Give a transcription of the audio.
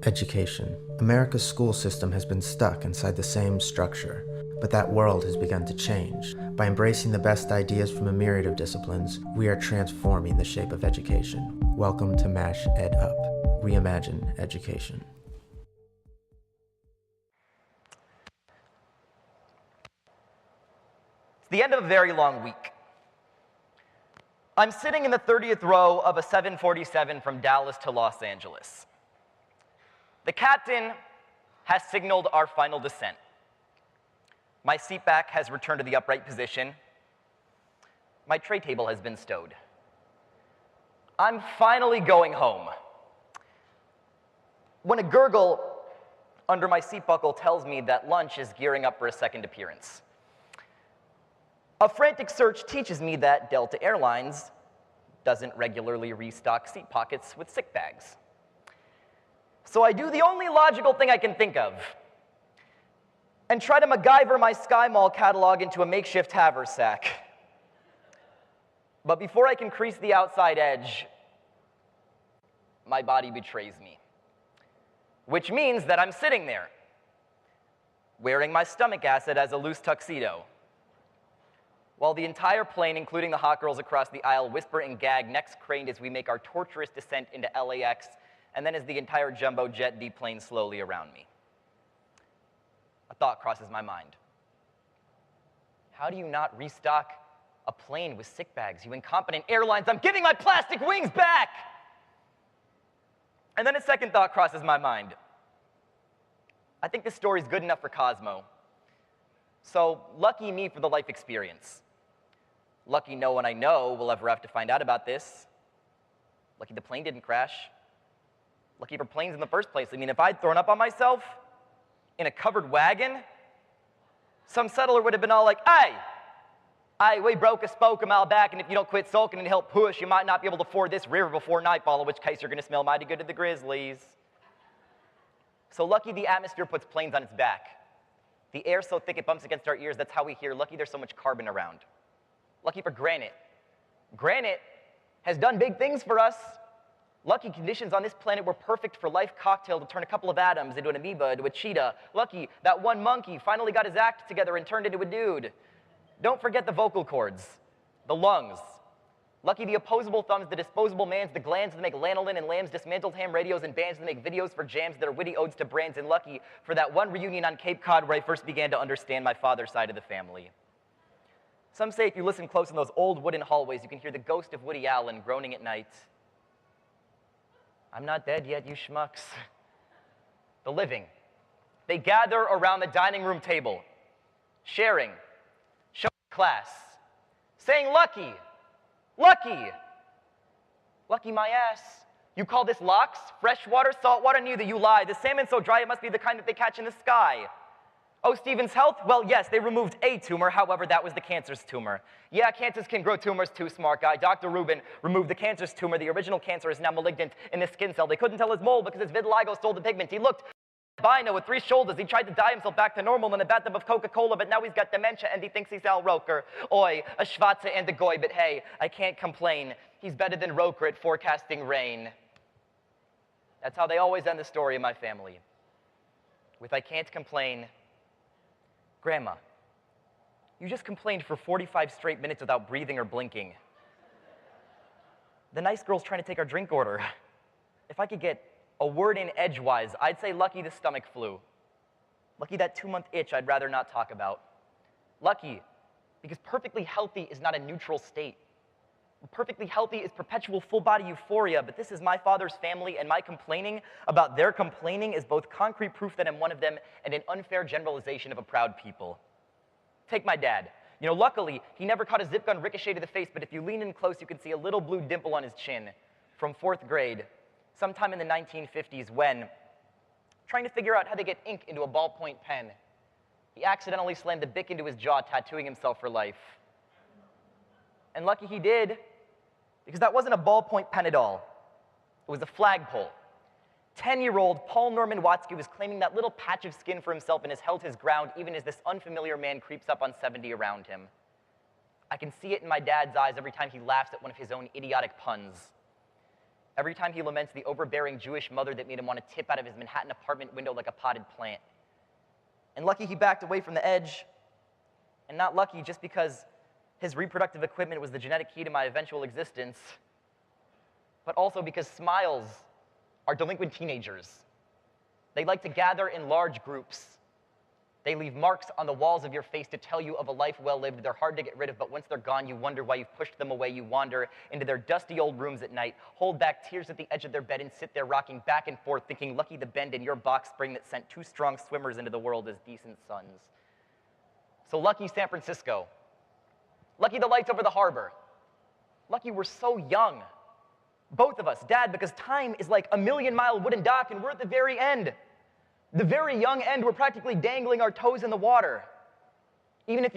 Education. America's school system has been stuck inside the same structure, but that world has begun to change. By embracing the best ideas from a myriad of disciplines, we are transforming the shape of education. Welcome to MASH Ed Up. Reimagine education. It's the end of a very long week. I'm sitting in the 30th row of a 747 from Dallas to Los Angeles. The captain has signaled our final descent. My seat back has returned to the upright position. My tray table has been stowed. I'm finally going home, when a gurgle under my seat buckle tells me that lunch is gearing up for a second appearance. A frantic search teaches me that Delta Airlines doesn't regularly restock seat pockets with sick bags. So I do the only logical thing I can think of and try to MacGyver my Sky Mall catalog into a makeshift haversack. But before I can crease the outside edge, my body betrays me, which means that I'm sitting there, wearing my stomach acid as a loose tuxedo, while the entire plane, including the hot girls across the aisle, whisper and gag, necks craned as we make our torturous descent into LAX, and then as the entire jumbo jet deplanes slowly around me. A thought crosses my mind. How do you not restock a plane with sick bags, you incompetent airlines? I'm giving my plastic wings back! And then a second thought crosses my mind. I think this story's good enough for Cosmo. So lucky me for the life experience. Lucky no one I know will ever have to find out about this. Lucky the plane didn't crash. Lucky for planes in the first place. I mean, if I'd thrown up on myself in a covered wagon, some settler would have been all like, hey, we broke a spoke a mile back, and if you don't quit sulking and help push, you might not be able to ford this river before nightfall, in which case you're going to smell mighty good to the grizzlies. So lucky the atmosphere puts planes on its back. The air's so thick it bumps against our ears, that's how we hear. Lucky there's so much carbon around. Lucky for granite. Granite has done big things for us. Lucky conditions on this planet were perfect for life cocktail to turn a couple of atoms into an amoeba, into a cheetah. Lucky that one monkey finally got his act together and turned into a dude. Don't forget the vocal cords, the lungs. Lucky the opposable thumbs, the disposable mans, the glands that make lanolin and lambs, dismantled ham radios and bands that make videos for jams that are witty odes to brands, and lucky for that one reunion on Cape Cod where I first began to understand my father's side of the family. Some say if you listen close in those old wooden hallways, you can hear the ghost of Woody Allen groaning at night. I'm not dead yet, you schmucks. The living. They gather around the dining room table, sharing, showing class, saying, lucky, lucky, lucky my ass. You call this lox? Fresh water, salt water? Neither, you lie. The salmon's so dry it must be the kind that they catch in the sky. Oh, Stephen's health? Well, yes, they removed a tumor. However, that was the cancer's tumor. Yeah, cancers can grow tumors too, smart guy. Dr. Rubin removed the cancer's tumor. The original cancer is now malignant in the skin cell. They couldn't tell his mole because his vitiligo stole the pigment. He looked albino with 3 shoulders. He tried to dye himself back to normal in a bathtub of Coca-Cola, but now he's got dementia and he thinks he's Al Roker. Oi, a Schwarze and a Goy, but hey, I can't complain. He's better than Roker at forecasting rain. That's how they always end the story of my family. With I can't complain. Grandma, you just complained for 45 straight minutes without breathing or blinking. The nice girl's trying to take our drink order. If I could get a word in edgewise, I'd say lucky the stomach flu. Lucky that 2-month itch I'd rather not talk about. Lucky, because perfectly healthy is not a neutral state. Perfectly healthy is perpetual full-body euphoria, but this is my father's family, and my complaining about their complaining is both concrete proof that I'm one of them and an unfair generalization of a proud people. Take my dad. You know, luckily, he never caught a zip gun ricochet to the face, but if you lean in close, you can see a little blue dimple on his chin from 4th grade, sometime in the 1950s when, trying to figure out how to get ink into a ballpoint pen, he accidentally slammed the Bic into his jaw, tattooing himself for life. And lucky he did, because that wasn't a ballpoint pen at all. It was a flagpole. 10-year-old Paul Norman Watsky was claiming that little patch of skin for himself and has held his ground even as this unfamiliar man creeps up on 70 around him. I can see it in my dad's eyes every time he laughs at one of his own idiotic puns. Every time he laments the overbearing Jewish mother that made him want to tip out of his Manhattan apartment window like a potted plant. And lucky he backed away from the edge, and not lucky just because his reproductive equipment was the genetic key to my eventual existence, but also because smiles are delinquent teenagers. They like to gather in large groups. They leave marks on the walls of your face to tell you of a life well lived. They're hard to get rid of, but once they're gone, you wonder why you've pushed them away. You wander into their dusty old rooms at night, hold back tears at the edge of their bed, and sit there rocking back and forth, thinking lucky the bend in your box spring that sent two strong swimmers into the world as decent sons. So lucky San Francisco. Lucky the lights over the harbor. Lucky we're so young. Both of us, Dad, because time is like a million-mile wooden dock, and we're at the very end. The very young end, we're practically dangling our toes in the water. Even if